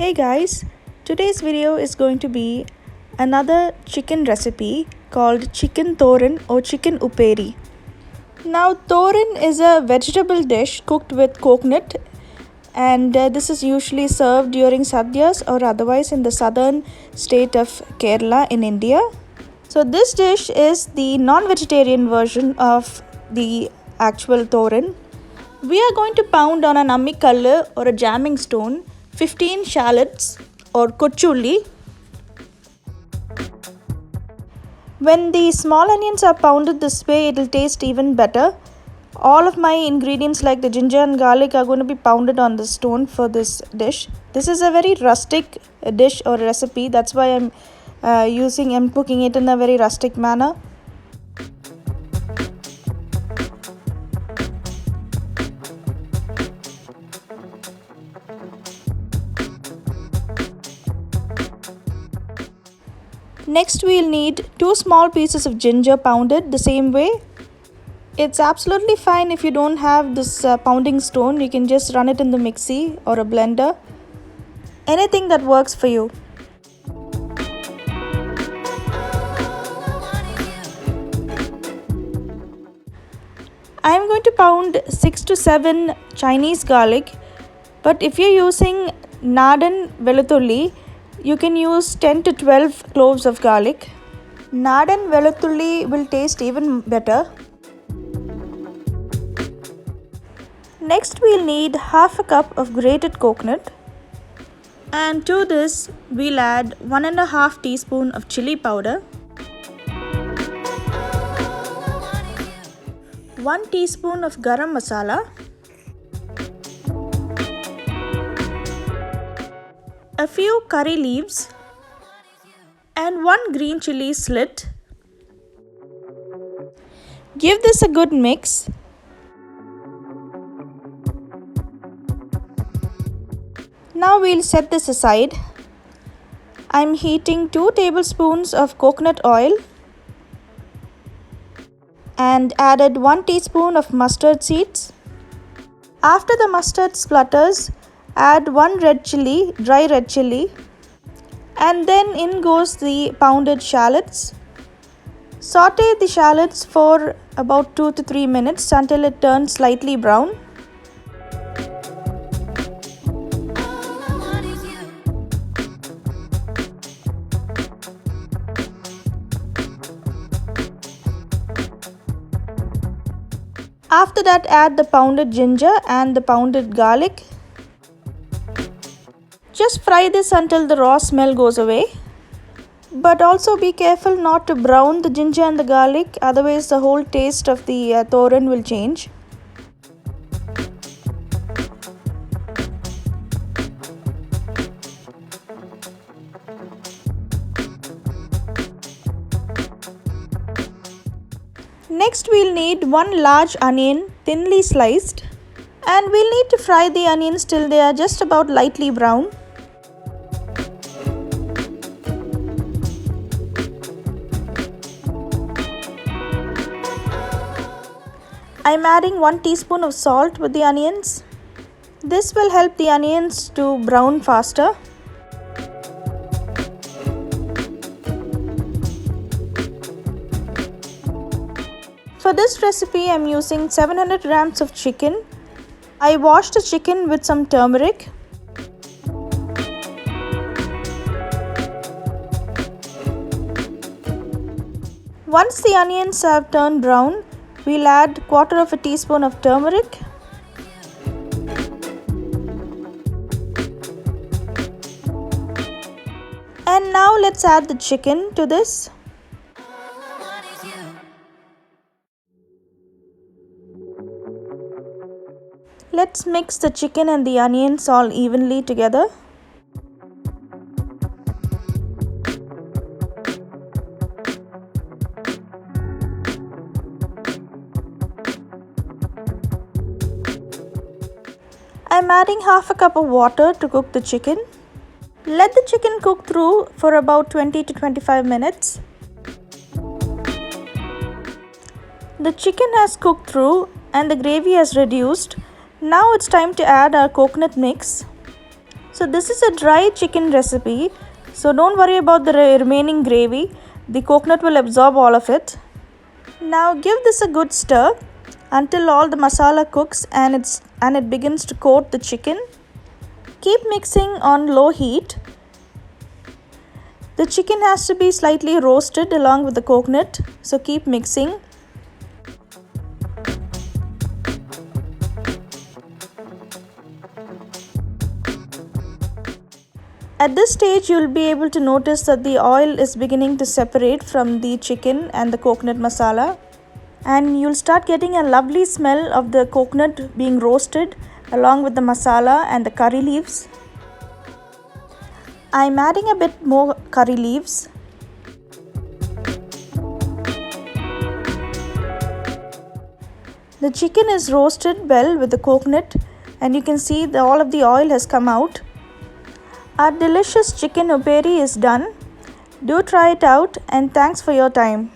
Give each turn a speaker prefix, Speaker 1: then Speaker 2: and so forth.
Speaker 1: Hey guys, today's video is going to be another chicken recipe called chicken thoran or chicken upperi. Now thoran is a vegetable dish cooked with coconut and this is usually served during sadhyas or otherwise in the southern state of Kerala in India. So this dish is the non-vegetarian version of the actual thoran. We are going to pound on an ammikalle or a jamming stone 15 shallots or kochulli. When the small onions are pounded this way, it will taste even better. All of my ingredients like the ginger and garlic are going to be pounded on the stone for this dish. This is a very rustic dish or recipe. That's why I'm cooking it in a very rustic manner. Next we'll need 2 small pieces of ginger pounded the same way. It's absolutely fine if you don't have this pounding stone. You can just run it in the mixie or a blender. Anything that works for you. I'm going to pound 6 to 7 Chinese garlic, but if you're using Nadan Veluthulli, you can use 10 to 12 cloves of garlic. Nadan Veluthulli will taste even better. Next we'll need half a cup of grated coconut, and to this we'll add 1.5 teaspoon of chili powder, 1 teaspoon of garam masala, a few curry leaves and 1 green chili slit. Give this a good mix. Now we'll set this aside. I'm heating 2 tablespoons of coconut oil and added 1 teaspoon of mustard seeds. After the mustard splutters, add 1 red chili, dry red chili, and then in goes the pounded shallots. Saute the shallots for about 2 to 3 minutes until it turns slightly brown. After that, add the pounded ginger and the pounded garlic. Just fry this until the raw smell goes away. But also be careful not to brown the ginger and the garlic, otherwise the whole taste of the thoran will change. Next we'll need 1 large onion thinly sliced, and we'll need to fry the onions till they are just about lightly brown. I'm adding 1 teaspoon of salt with the onions. This will help the onions to brown faster. For this recipe, I'm using 700 grams of chicken. I washed the chicken with some turmeric. Once the onions have turned brown, we'll add 1/4 teaspoon of turmeric. And now let's add the chicken to this. Let's mix the chicken and the onions all evenly together. I'm adding half a cup of water to cook the chicken. Let the chicken cook through for about 20 to 25 minutes. The chicken has cooked through and the gravy has reduced. Now it's time to add our coconut mix. So So this is a dry chicken recipe, so don't worry about the remaining gravy. The coconut will absorb all of it. Now give this a good stir until all the masala cooks and it begins to coat the chicken. Keep mixing on low heat. The chicken has to be slightly roasted along with the coconut, so keep mixing. At this stage, you will be able to notice that the oil is beginning to separate from the chicken and the coconut masala, and you'll start getting a lovely smell of the coconut being roasted along with the masala and the curry leaves. I'm adding a bit more curry leaves. The chicken is roasted well with the coconut, and you can see that all of the oil has come out. Our delicious chicken upperi is done. Do try it out, and thanks for your time.